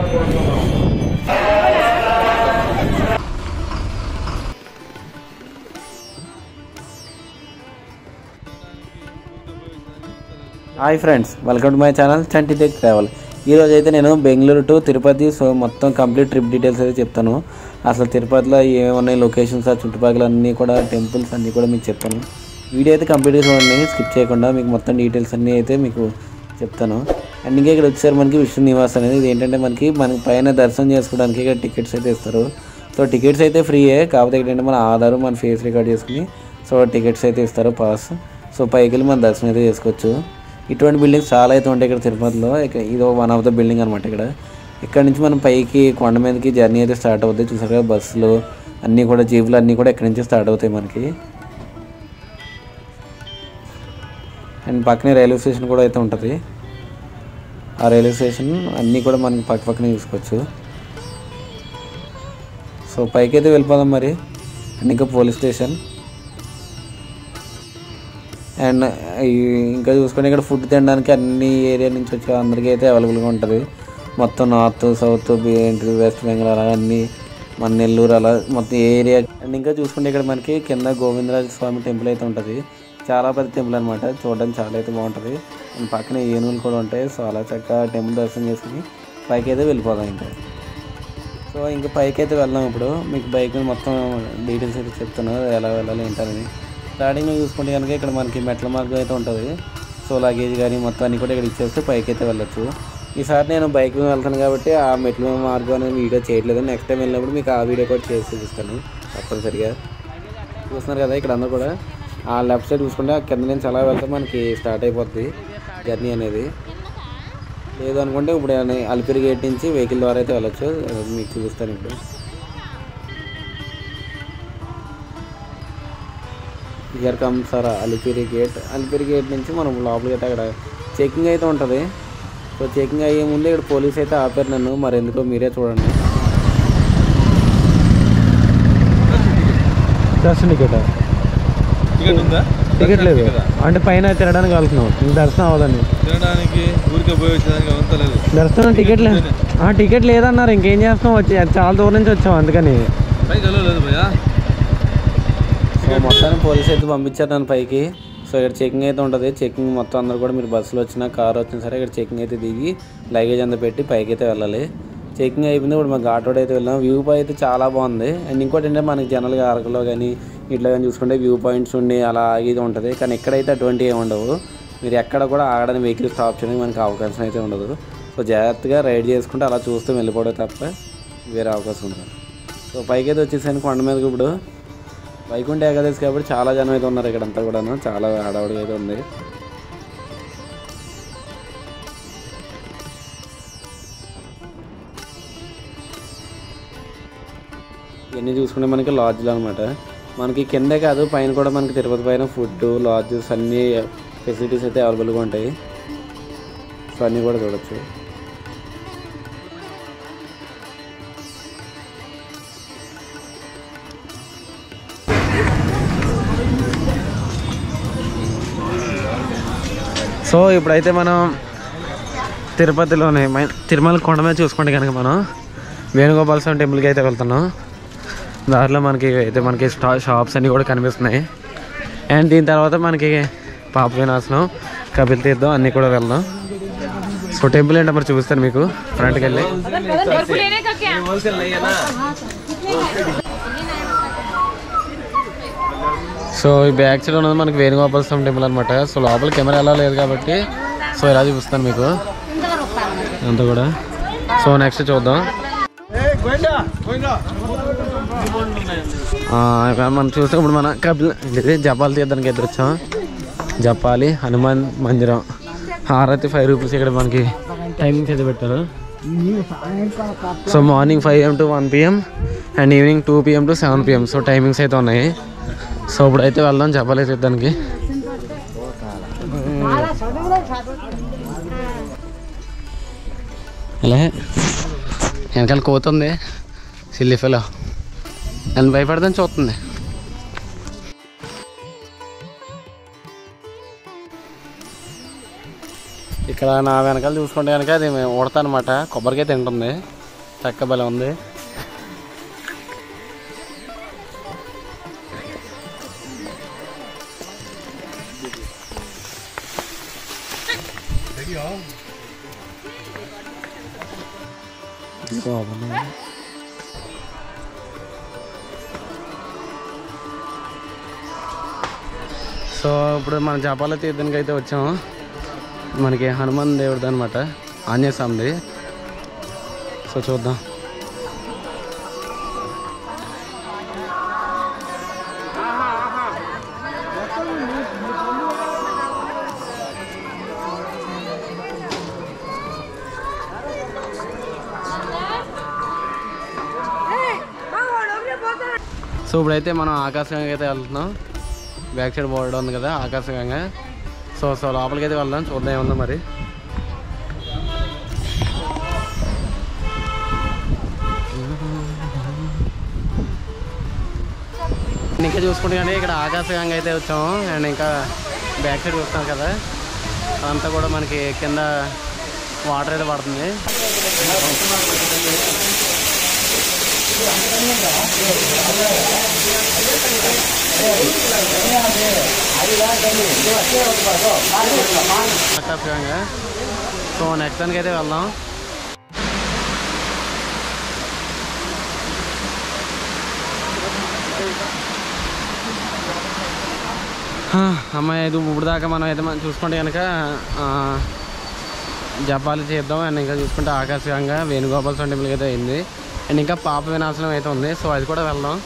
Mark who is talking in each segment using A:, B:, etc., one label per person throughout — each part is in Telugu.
A: Hi friends, welcome to my channel Chanti tech travel. ఈరోజు అయితే నేను బెంగళూరు టు తిరుపతి మొత్తం కంప్లీట్ ట్రిప్ డీటెయిల్స్ అయితే చెప్తాను. అసలు తిరుపతిలో ఏమున్నాయి లొకేషన్స్, ఆ చుట్టుపక్కల అన్నీ కూడా టెంపుల్స్ అన్నీ కూడా మీకు చెప్తాను. వీడియో అయితే కంప్లీట్గా చూడండి, స్కిప్ చేయకుండా. మీకు మొత్తం డీటెయిల్స్ అన్నీ అయితే మీకు చెప్తాను. అండ్ ఇంకా ఇక్కడ వచ్చేసరి మనకి విష్ణు నివాస్ అనేది, ఇది ఏంటంటే మనకి పైన దర్శనం చేసుకోవడానికి ఇక్కడ టికెట్స్ అయితే ఇస్తారు. సో టికెట్స్ అయితే ఫ్రీయే, కాకపోతే ఏంటంటే మన ఆధార్, మన ఫేస్ రికార్డ్ చేసుకుని సో టికెట్స్ అయితే ఇస్తారు, పాస్. సో పైకి వెళ్ళి మన దర్శనం అయితే చేసుకోవచ్చు. ఇటువంటి బిల్డింగ్స్ చాలా అయితే ఉంటాయి ఇక్కడ తిరుపతిలో. ఇది వన్ ఆఫ్ ద బిల్డింగ్ అనమాట. ఇక్కడ నుంచి మనం పైకి కొండ మీదకి జర్నీ అయితే స్టార్ట్ అవుతాయి. చూసారు కదా, బస్సులు అన్నీ కూడా, జీపులు అన్నీ కూడా ఇక్కడ నుంచి స్టార్ట్ అవుతాయి మనకి. అండ్ పక్కనే రైల్వే స్టేషన్ కూడా అయితే ఉంటుంది. ఆ రైల్వే స్టేషన్ అన్నీ కూడా మనకి పక్కనే చూసుకోవచ్చు. సో పైకి అయితే వెళ్ళిపోదాం మరి. అండ్ ఇంకా పోలీస్ స్టేషన్. అండ్ ఇంకా చూసుకుంటే ఇక్కడ ఫుడ్ తినడానికి అన్ని ఏరియా నుంచి వచ్చే అందరికీ అయితే అవైలబుల్గా ఉంటుంది. మొత్తం నార్త్, సౌత్, వెస్ట్ బెంగాల్ అలా అన్నీ, మన నెల్లూరు అలా మొత్తం ఏరియా. అండ్ ఇంకా చూసుకుంటే ఇక్కడ మనకి కింద గోవిందరాజ స్వామి టెంపుల్ అయితే ఉంటుంది. చాలా పెద్ద టెంపుల్ అనమాట, చూడడానికి చాలా అయితే బాగుంటుంది. అండ్ పక్కన ఏనుగులు కూడా ఉంటాయి. సో అలా చక్కగా టెంపుల్ దర్శనం చేసుకుని పైకి అయితే వెళ్ళిపోదాం ఇంకా. సో ఇంకా పైకి అయితే వెళ్దాం. ఇప్పుడు మీకు బైక్ మొత్తం డీటెయిల్స్ అయితే చెప్తాను, ఎలా వెళ్ళాలి ఏంటనేది. స్టార్టింగ్లో చూసుకుంటే కనుక ఇక్కడ మనకి మెట్ల మార్గం అయితే ఉంటుంది. సో లగేజ్ కానీ మొత్తం అన్నీ కూడా ఇక్కడ ఇచ్చేస్తే పైకి అయితే వెళ్ళొచ్చు. ఈసారి నేను బైక్ మీద వెళ్తాను కాబట్టి ఆ మెట్ల మార్గం అనేది వీడియో చేయట్లేదు. నెక్స్ట్ టైం వెళ్ళినప్పుడు మీకు ఆ వీడియో కూడా చేసి చూపిస్తాను తప్పనిసరిగా. చూస్తున్నారు కదా ఇక్కడ అందరూ కూడా. ఆ లెఫ్ట్ సైడ్ చూసుకుంటే ఆ కింద నుంచి అలా వెళ్తే మనకి స్టార్ట్ అయిపోద్ది జర్నీ అనేది. లేదు అనుకుంటే ఇప్పుడు అలిపిరి గేట్ నుంచి వెహికల్ ద్వారా అయితే వెళ్ళొచ్చు. మీకు చూపిస్తాను ఇప్పుడు. Year comes sir Alipiri gate. Alipiri gate నుంచి మనం లోపలికి అయితే అక్కడ చెకింగ్ అయితే ఉంటుంది. సో చెకింగ్ అయ్యే ముందు ఇక్కడ పోలీస్ అయితే ఆపారు నన్ను, మరి ఎందుకో మీరే చూడండి. దర్శనం టికెట్ ఉందా? టికెట్ లేదు అంటే పైన తిరగడానికి వెళ్తున్నాం, దర్శనం అవ్వదండి. దర్శనం టికెట్ లేదు, టికెట్ లేదన్నారు. ఇంకేం చేస్తాం, వచ్చి చాలా దూరం నుంచి వచ్చాం అందుకని. సో మొత్తానికి పోలీస్ అయితే పంపించారు నన్ను పైకి. సో ఇక్కడ చెకింగ్ అయితే ఉంటుంది. చెకింగ్ మొత్తం అందరూ కూడా, మీరు బస్సులో వచ్చినా కారు వచ్చినా సరే ఇక్కడ చెకింగ్ అయితే దిగి లగేజ్ అంతా పెట్టి పైకి అయితే వెళ్ళాలి. చెకింగ్ అయిపోయింది. ఇప్పుడు మాకు ఘాట్ రోడ్ అయితే వెళ్ళాం. వ్యూ అయితే చాలా బాగుంది. అండ్ ఇంకోటి ఏంటంటే మనకి జనరల్గా అరకులో కానీ ఇట్లా కానీ చూసుకుంటే వ్యూ పాయింట్స్ ఉండి అలా ఇది ఉంటుంది. కానీ ఎక్కడైతే అటువంటివి ఏమి ఉండవు. మీరు ఎక్కడ కూడా ఆగడానికి, వెహికల్ స్టాప్ చేయడానికి మనకి అవకాశం అయితే ఉండదు. సో జాగ్రత్తగా రైడ్ చేసుకుంటే అలా చూస్తూ వెళ్ళిపోవడం తప్ప వేరే అవకాశం ఉండదు. సో పైకి అయితే వచ్చేసాను కొండ మీదకి. ఇప్పుడు వైకుంఠ ఏకాదశి కాబట్టి చాలా జనం అయితే ఉన్నారు ఇక్కడంతా కూడాను. చాలా హడావుడిగా అయితే ఉంది. ఇవన్నీ చూసుకుంటే మనకి లాడ్జ్లు అనమాట. మనకి కిందే కాదు పైన కూడా మనకి తిరుపతి పైన ఫుడ్, లాడ్జెస్ అన్నీ ఫెసిలిటీస్ అయితే అవైలబుల్గా ఉంటాయి. సో అన్నీ కూడా చూడొచ్చు. సో ఇప్పుడైతే మనం తిరుపతిలోనే తిరుమల కొండ మీద చూసుకుంటే కనుక మనం వేణుగోపాల స్వామి టెంపుల్కి అయితే వెళ్తున్నాం. దారిలో మనకి షాప్స్ అన్నీ కూడా కనిపిస్తున్నాయి. అండ్ దీని తర్వాత మనకి పాప వినాశనం, కపిల్ తీర్థం అన్నీ కూడా వెళ్దాం. సో టెంపుల్ ఏంటో మరి చూపిస్తాను మీకు ఫ్రంట్కి వెళ్ళి. సో ఈ బ్యాక్ సైడ్ ఉన్నది మనకి వేణుగోపాల స్వామి టెంపుల్ అనమాట. సో లోపల కెమెరా ఎలా లేదు కాబట్టి సో ఇలా చూపిస్తాను మీకు అంతా కూడా. సో నెక్స్ట్ చూద్దాం. మనం చూస్తే ఇప్పుడు మన జపాలి తీర్థానికి ఎదురొచ్చాం. జపాలి హనుమాన్ మందిరం. హారతి 5 రూపీస్. ఇక్కడ మనకి టైమింగ్స్ అయితే పెట్టారు. So morning 5 AM to 1 PM and evening 2 PM to 7 PM. So timings అయితే ఉన్నాయి. సో ఇప్పుడైతే వెళ్దాం జపాలి తీర్థానికి. అలా వెనకాల కోతుంది సిల్లిఫెలో, నన్ను భయపడదని చూస్తుంది.
B: ఇక్కడ నా వెనకాల చూసుకుంటే కనుక అది ఉడత అనమాట, కొబ్బరికాయ తింటుంది, చక్క బలం ఉంది. సో ఇప్పుడు మన జపాల తీర్థానికి అయితే వచ్చాము. మనకి హనుమాన్ దేవుడిది అనమాట, ఆంజనేయ స్వామిది. సో చూద్దాం. సో ఇప్పుడైతే మనం ఆకాశగంగా అయితే వెళ్తున్నాం. బ్యాక్ సైడ్ బోర్డు ఉంది కదా ఆకాశగంగా. సో లోపలికి అయితే వెళ్దాం, చూద్దాం ఏముందో మరి. ఇంకా చూసుకుంటే కానీ ఇక్కడ ఆకాశగంగా అయితే వచ్చాము. అండ్ ఇంకా బ్యాక్ సైడ్ చూస్తాం కదా, అదంతా కూడా మనకి కింద వాటర్ అయితే పడుతుంది. ఆకాశగంగా. సో నెక్స్ట్ దానికి అయితే వెళ్దాం. అమ్మాయి ఇది ఇప్పుడు దాకా మనం అయితే చూసుకుంటే కనుక జపాలి చేద్దాం. అండ్ ఇంకా చూసుకుంటే ఆకాశగంగా వేణుగోపాల స్వామి టెంపుల్కి అయితే అయింది. అండ్ ఇంకా పాప వినాశనం అయితే ఉంది. సో అది కూడా వెళ్దాం.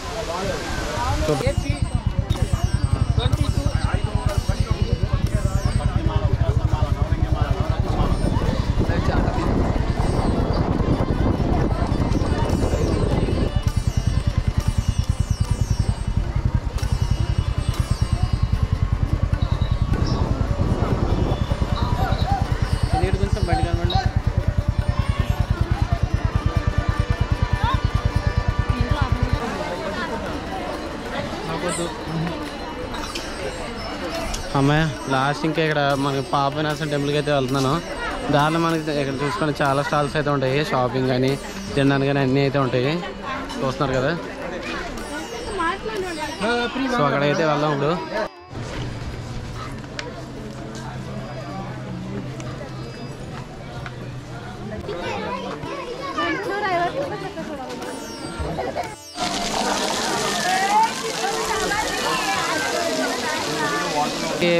B: అమ్మాయి లాస్ట్ ఇంకా ఇక్కడ మనకి పాప వినాశనం టెంపుల్కి అయితే వెళ్తున్నాను. దానిలో మనకి ఇక్కడ చూసుకుంటే చాలా స్టాల్స్ అయితే ఉంటాయి, షాపింగ్ కానీ తినడానికి కానీ అన్నీ అయితే ఉంటాయి. చూస్తున్నారు కదా. సో అక్కడైతే వెళ్దాం ఇప్పుడు.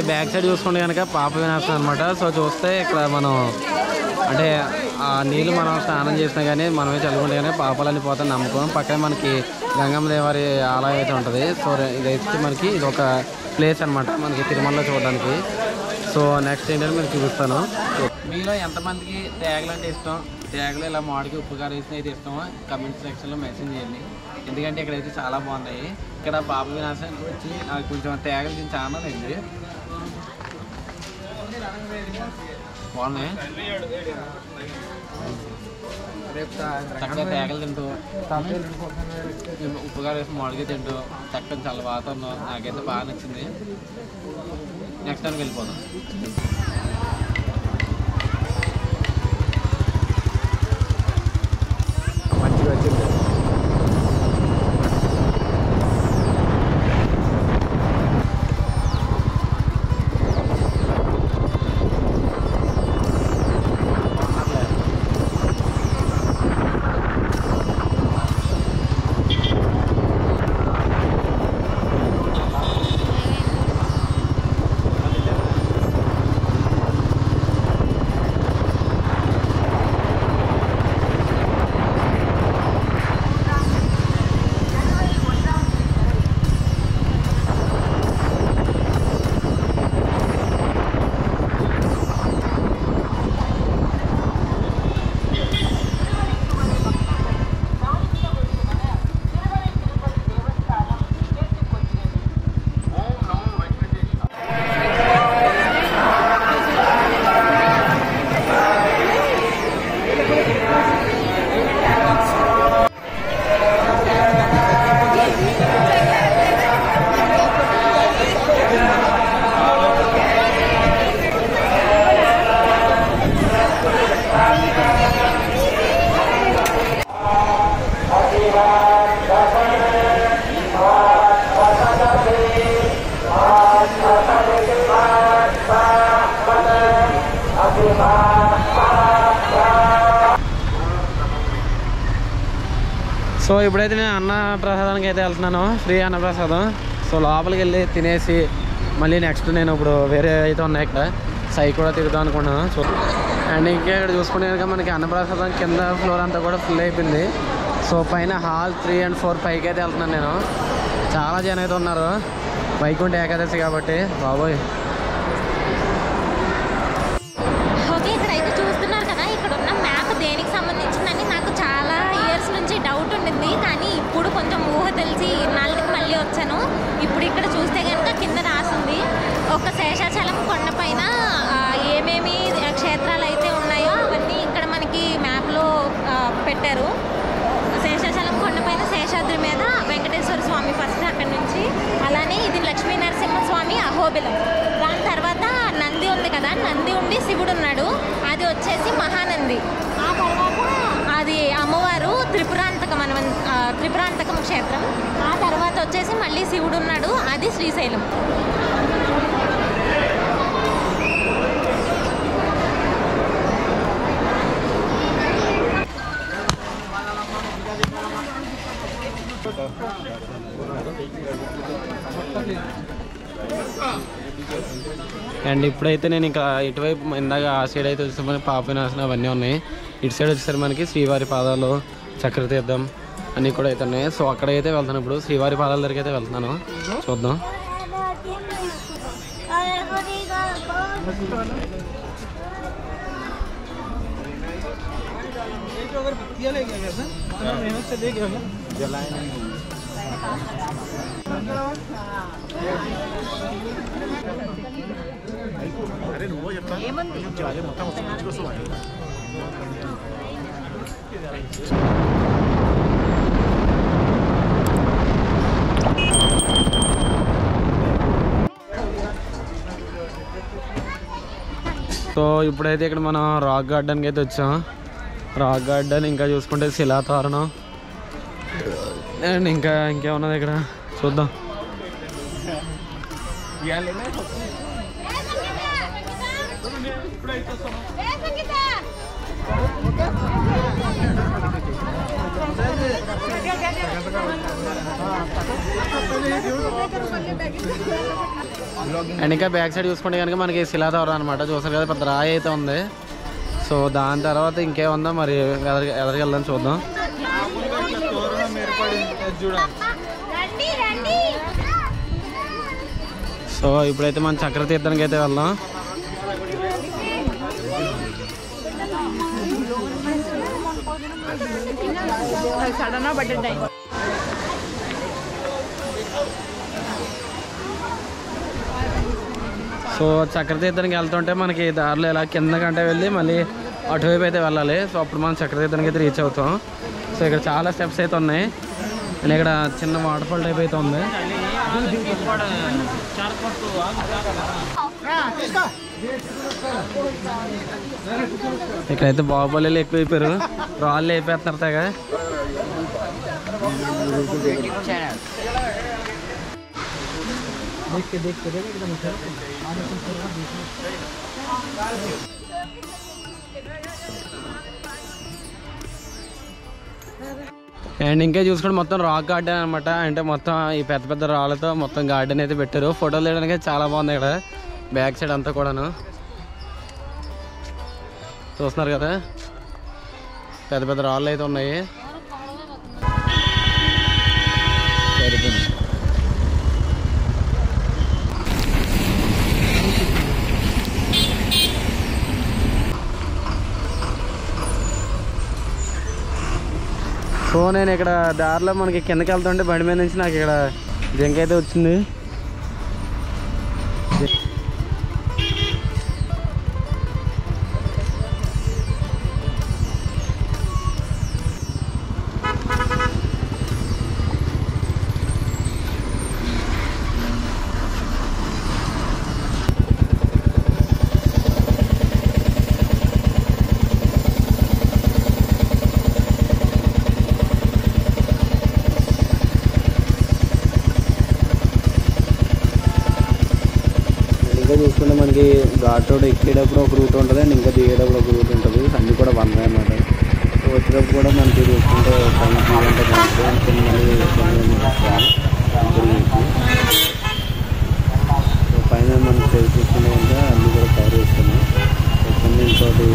B: బ్యాక్ సైడ్ చూసుకుంటే కనుక పాప వినాశనం అనమాట. సో చూస్తే ఇక్కడ మనం అంటే ఆ నీళ్ళు మనం స్నానం చేసినా కానీ మనమే చల్లుకుంటే కానీ పాపాలన్నీ పోతాయి నమ్మకం. పక్కనే మనకి గంగమ్మ దేవారి ఆలయం అయితే ఉంటుంది. సో ఇదైతే మనకి ఇది ఒక ప్లేస్ అనమాట మనకి తిరుమలలో చూడడానికి. సో నెక్స్ట్ ఏంటంటే మీకు చూపిస్తాను. మీలో ఎంతమందికి తేగలు అంటే ఇష్టం, తేగలు ఇలా మామిడికి ఉప్పు కారం వేసిన అయితే ఇష్టమో కమెంట్ సెక్షన్లో మెసేజ్ చేయండి. ఎందుకంటే ఇక్కడైతే చాలా బాగున్నాయి. ఇక్కడ పాప వినాశనం వచ్చి నాకు కొంచెం తేగలు తిని చాలా అయింది, బాగున్నాయి. చక్కగా తేగలు తింటూ ఉప్పు కారం వేసి మామిడికి తింటూ చక్కగా చాలా వాతావరణం నాకైతే బాగా నచ్చింది. నెక్స్ట్ టైంకి వెళ్ళిపోదాం. మంచిగా వచ్చింది. సో ఇప్పుడైతే నేను అన్న ప్రసాదానికి అయితే వెళ్తున్నాను, ఫ్రీ అన్నప్రసాదం. సో లోపలికి వెళ్ళి తినేసి మళ్ళీ నెక్స్ట్ నేను ఇప్పుడు వేరే అయితే ఉన్నాయి ఇక్కడ సై కూడా తిరుగుతాం అనుకున్నాను. సో అండ్ ఇంకా ఇక్కడ చూసుకుంటే కనుక మనకి అన్నప్రసాదం కింద ఫ్లోర్ అంతా కూడా ఫుల్ అయిపోయింది. సో పైన హాల్ 3 and 4 పైకి అయితే వెళ్తున్నాను నేను. చాలా జనం అయితే ఉన్నారు, వైకుంఠ ఏకాదశి కాబట్టి బాబోయ్.
C: ఓకే, ఇక్కడైతే చూస్తున్నారు కదా, ఇక్కడ ఉన్న మ్యాప్ దేనికి సంబంధించిందని నాకు చాలా ఇయర్స్ నుంచి డౌట్ ఉండింది. కానీ ఇప్పుడు కొంచెం ఊహ తెలిసి ఇన్నాళ్ళకి మళ్ళీ వచ్చాను. ఇప్పుడు ఇక్కడ చూస్తే కనుక కింద రాసింది ఒక శేషాచలం కొండపైన ఏమేమి క్షేత్రాలు అయితే ఉన్నాయో అవన్నీ ఇక్కడ మనకి మ్యాప్లో పెట్టారు. శేషాచలం కొండపైన శేషాద్రి మీద వెంకటేశ్వర స్వామి ఫస్ట్ అక్కడి నుంచి, అలానే ఇది లక్ష్మీ నరసింహస్వామి అహోబిలం. దాని తర్వాత నంది ఉంది కదా, నంది ఉండి శివుడు ఉన్నాడు, అది వచ్చేసి మహానంది. ఆ తర్వాత అది అమ్మవారు త్రిపురాంతకం క్షేత్రం. ఆ తర్వాత వచ్చేసి మళ్ళీ శివుడు ఉన్నాడు, అది శ్రీశైలం.
B: అండ్ ఇప్పుడైతే నేను ఇంకా ఇటువైపు ఇందాక ఆ సైడ్ అయితే వచ్చేసి మనకి పాప వినాశనం అవన్నీ ఉన్నాయి. ఇటు సైడ్ వచ్చేసరికి మనకి శ్రీవారి పాదాలు, చక్రతీర్థం అన్నీ కూడా అయితే ఉన్నాయి. సో అక్కడైతే వెళ్తాను, ఇప్పుడు శ్రీవారి పాదాల దగ్గరికి అయితే వెళ్తున్నాను, చూద్దాం. సో ఇప్పుడైతే ఇక్కడ మనం రాక్ గార్డెన్కి అయితే వచ్చాం. రాక్ గార్డెన్ ఇంకా చూసుకుంటే శిలాతోరణం అండ్ ఇంకేమున్నది ఇక్కడ చూద్దాం. అండ్ ఇంకా బ్యాక్ సైడ్ చూసుకుంటే కనుక మనకి శిలాతోరణం అనమాట. చూసారు కదా, పెద్ద రాయి అయితే ఉంది. సో దాని తర్వాత ఇంకేముందో మరి ఎదరికి వెళ్దాం, చూద్దాం. సో ఇప్పుడైతే మనం చక్రతీర్థానికి అయితే వెళ్దాం. సో చక్రతీర్థానికి వెళ్తుంటే మనకి దారిలో ఇలా కిందకంటే వెళ్ళి మళ్ళీ అటువైపు అయితే వెళ్ళాలి. సో అప్పుడు మనం చక్రతీర్థానికి అయితే రీచ్ అవుతాం. సో ఇక్కడ చాలా స్టెప్స్ అయితే ఉన్నాయి అండ్ ఇక్కడ చిన్న వాటర్ ఫాల్ టైప్ అయితే ఉంది. ఇక్కడైతే బాహుబలిలు ఎక్కువైపోయారు, రాళ్ళు అయిపోతున్నారు తెగ. అండ్ ఇంకా చూసుకుంటే మొత్తం రాక్ గార్డెన్ అనమాట. అంటే మొత్తం ఈ పెద్ద పెద్ద రాళ్ళతో మొత్తం గార్డెన్ అయితే పెట్టారు. ఫోటోలు తీయడానికి చాలా బాగుంది ఇక్కడ బ్యాక్ సైడ్ అంతా కూడాను. చూస్తున్నారు కదా, పెద్ద పెద్ద రాళ్ళు అయితే ఉన్నాయి. సో నేను ఇక్కడ దారిలో మనకి కిందకి వెళ్తుంటే బండి మీద నుంచి నాకు ఇక్కడ జింక అయితే వచ్చింది. ఇంకా చూసుకుంటే మనకి ఘాట్ రోడ్ ఎక్కేటప్పుడు ఒక రూట్ ఉంటుంది అండ్ ఇంకా దిగేటప్పుడు ఒక రూట్ ఉంటుంది. అన్నీ కూడా వన్ వే అన్నమాట. సో
A: వచ్చేటప్పుడు కూడా మనకి చూసుకుంటే టైం అంటే బాగుంటుంది. సో పైన మనకి చూసుకునే కనుక అన్నీ కూడా కవర్ చేస్తున్నాం. ఎక్కడి నుంచి ఒకటి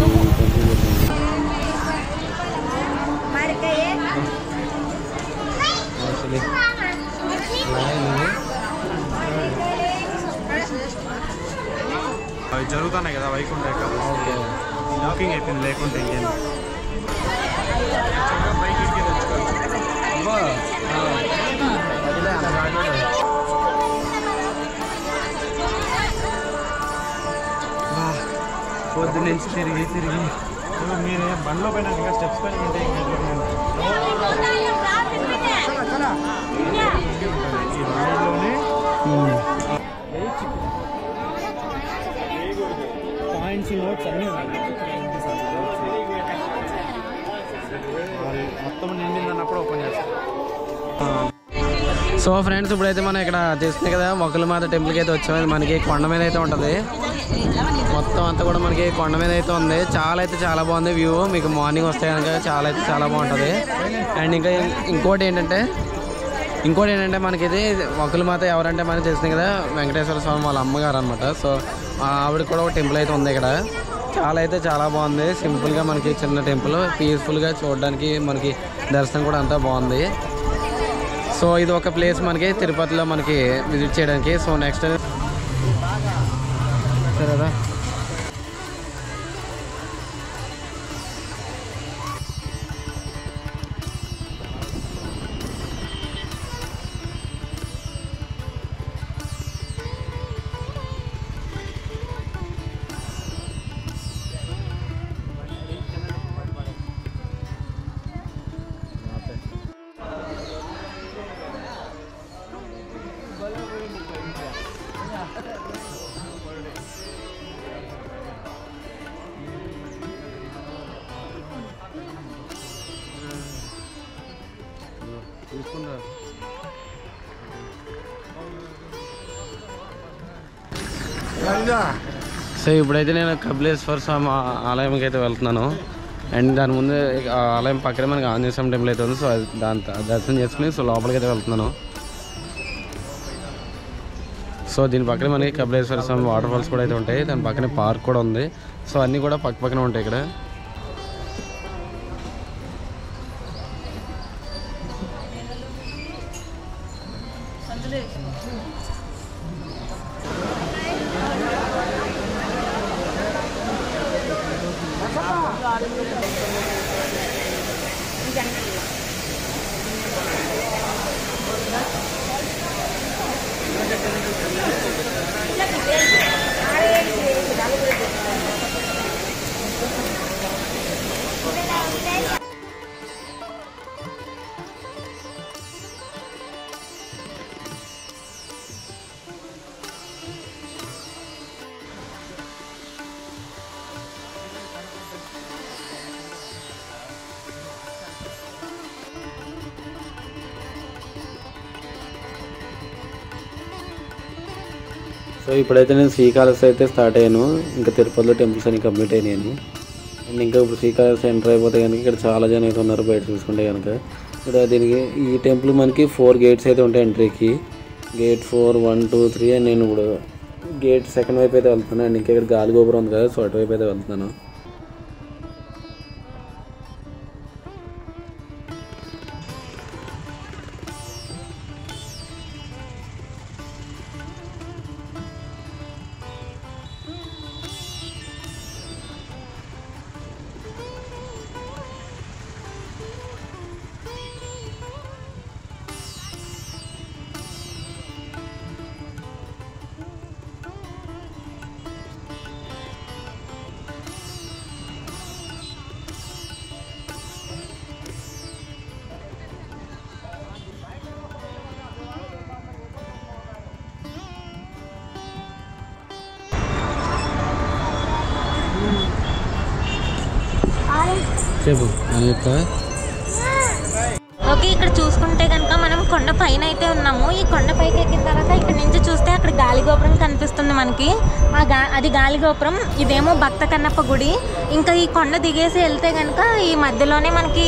D: అవి జరుగుతున్నాయి కదా వైకుంఠ ఓకే వాకింగ్ అయిపోయింది లేకుంటే ఇంకేం పొద్దు నుంచి తిరిగి మీరు బండ్లో పైన ఇంకా స్టెప్స్ పైన ఉంటే పాయింట్స్ నోట్స్ అన్నీ మొత్తం నిండిందన్నప్పుడు ఓపెన్ చేస్తారు.
B: సో ఫ్రెండ్స్ ఇప్పుడైతే మనం ఇక్కడ చేస్తున్నాయి కదా మొక్కలమాత టెంపుల్కి అయితే వచ్చాము. మనకి కొండ మీద అయితే ఉంటుంది. మొత్తం అంతా కూడా మనకి కొండ మీద అయితే ఉంది. చాలా బాగుంది వ్యూ. మీకు మార్నింగ్ వస్తే కనుక చాలా బాగుంటుంది. అండ్ ఇంకోటి ఏంటంటే మనకి ఇది మొక్కలమాత ఎవరంటే మనకి తెలిసింది కదా వెంకటేశ్వర స్వామి వాళ్ళ అమ్మగారు అనమాట. సో ఆవిడ కూడా ఒక టెంపుల్ అయితే ఉంది ఇక్కడ. చాలా బాగుంది. సింపుల్గా మనకి చిన్న టెంపుల్ పీస్ఫుల్గా చూడడానికి మనకి దర్శనం కూడా అంతా బాగుంది. సో ఇది ఒక ప్లేస్ మనకి తిరుపతిలో మనకి విజిట్ చేయడానికి. సో నెక్స్ట్ సరేదా సో ఇప్పుడైతే నేను కపిలేశ్వర స్వామి ఆలయంకి అయితే వెళ్తున్నాను. అండ్ దాని ముందు ఆలయం పక్కనే మనకి ఆంజనేయ స్వామి టెంపుల్ అయితే ఉంది. సో దాని దర్శనం చేసుకుని సో లోపలికి అయితే వెళ్తున్నాను. సో దీని పక్కనే మనకి కపిలేశ్వర స్వామి వాటర్ ఫాల్స్ కూడా అయితే ఉంటాయి. దాని పక్కనే పార్క్ కూడా ఉంది. సో అన్నీ కూడా పక్కనే ఉంటాయి ఇక్కడ.
A: సో ఇప్పుడైతే నేను శ్రీకాళహస్తి అయితే స్టార్ట్ అయ్యాను. ఇంకా తిరుపతిలో టెంపుల్స్ అన్ని కంప్లీట్ అయినాయని. అండ్ ఇంకా ఇప్పుడు శ్రీకాళహస్తి ఎంటర్ అయిపోతే కనుక ఇక్కడ చాలా జనం అయితే ఉన్నారు బయట చూసుకుంటే కనుక. ఇక్కడ దీనికి ఈ టెంపుల్ మనకి 4 గేట్స్ అయితే ఉంటాయి ఎంట్రీకి. గేట్ 4, 1, 2, 3 అని నేను ఇప్పుడు గేట్ సెకండ్ వైపు అయితే వెళ్తున్నాను. అండ్ ఇంకా ఇక్కడ గాలి గోపురం ఉంది కదా, సో అటువైపు అయితే వెళ్తున్నాను.
C: ఓకే, ఇక్కడ చూసుకుంటే కనుక మనం కొండ పైన అయితే ఉన్నాము. ఈ కొండ పైకి ఎక్కిన తర్వాత ఇక్కడ నుంచి చూస్తే అక్కడ గాలిగోపురం కనిపిస్తుంది మనకి. అది గాలిగోపురం, ఇదేమో భక్త కన్నప్ప గుడి. ఇంకా ఈ కొండ దిగేసి వెళ్తే కనుక ఈ మధ్యలోనే మనకి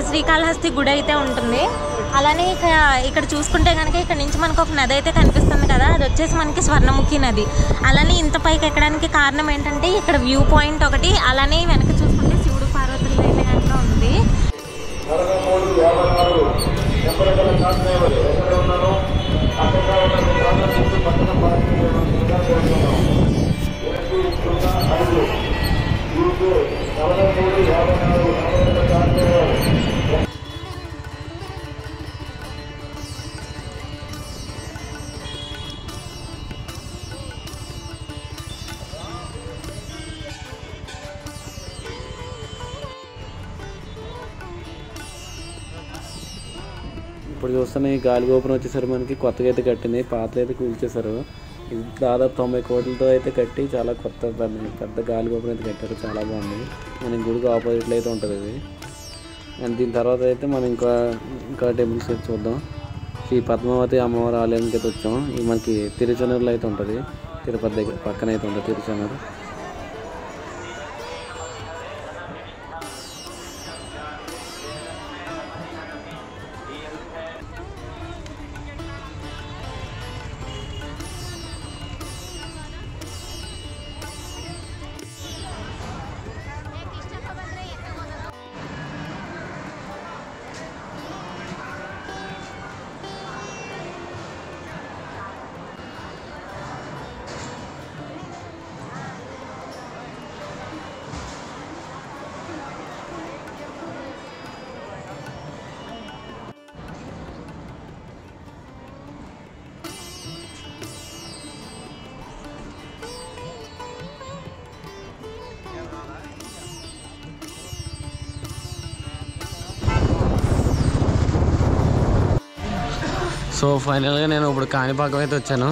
C: శ్రీకాళహస్తి గుడి అయితే ఉంటుంది. అలానే ఇక్కడ చూసుకుంటే కనుక ఇక్కడ నుంచి మనకు ఒక నది అయితే కనిపిస్తుంది కదా, అది వచ్చేసి మనకి స్వర్ణముఖి నది. అలానే ఇంత పైకి ఎక్కడానికి కారణం ఏంటంటే ఇక్కడ వ్యూ పాయింట్ ఒకటి, అలానే వెనక చూసుకుంటే శివుడు పార్వతులు అయితే కనుక ఉంది.
A: ఇప్పుడు చూస్తున్న ఈ గాలిగోపురం వచ్చేసరి మనకి కొత్తగా అయితే కట్టింది, పాతలు అయితే కూల్చేశారు. ఇది దాదాపు 90 కోట్లతో అయితే కట్టి చాలా కొత్త పెద్ద గాలిగోపురం అయితే కట్టారు. చాలా బాగుంది. మన గుడికి ఆపోజిట్లో అయితే ఉంటుంది ఇది. అండ్ దీని తర్వాత అయితే మనం ఇంకా టెంపుల్స్ అయితే చూద్దాం. శ్రీ పద్మావతి అమ్మవారి ఆలయానికి అయితే వచ్చాం. ఇది మనకి తిరుచెనూరులో అయితే ఉంటుంది, తిరుపతి దగ్గర పక్కన అయితే ఉంటుంది తిరుచెనూరు.
B: సో ఫైనల్గా నేను ఇప్పుడు కాణిపాకం అయితే వచ్చాను.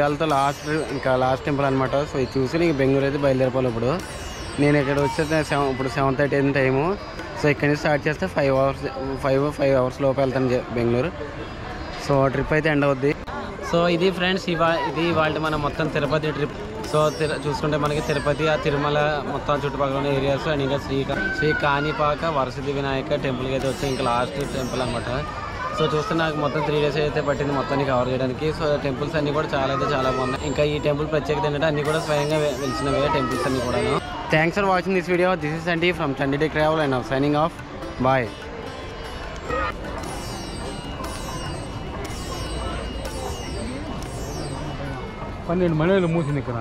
B: ఇవాళతో లాస్ట్ టెంపుల్ అనమాట. సో ఇది చూసి నీకు బెంగళూరు అయితే బయలుదేరిపోవాలి. ఇప్పుడు నేను ఇక్కడ వచ్చేది ఇప్పుడు 7:30 టైము. సో ఇక్కడ నుంచి స్టార్ట్ చేస్తే 5 అవర్స్ లోపు వెళ్తాను బెంగళూరు. సో ట్రిప్ అయితే ఎండ్ అవుద్ది. సో ఇది ఫ్రెండ్స్ ఇది ఇవాళ మన మొత్తం తిరుపతి ట్రిప్. సో చూసుకుంటే మనకి తిరుపతి, ఆ తిరుమల మొత్తం చుట్టుపక్కల ఉన్న ఏరియాస్ అండ్ ఇంకా శ్రీ కాణిపాక వరసిద్ధి వినాయక టెంపుల్కి అయితే వచ్చి ఇంకా లాస్ట్ టెంపుల్ అనమాట. సో చూస్తే నాకు మొత్తం 3 days అయితే పట్టింది మొత్తాన్ని కవర్ చేయడానికి. సో టెంపుల్స్ అన్నీ కూడా చాలా బాగున్నాయి. ఇంకా ఈ టెంపుల్ ప్రత్యేకత ఏంటంటే అన్నీ కూడా స్వయంగా వెలిసినవే టెంపుల్స్ అన్నీ కూడా. Thanks for watching this video. This is Sandy from Chandi travel and signing off. Bye.
D: పన్నెండు మణులు మూసింది ఇక్కడ.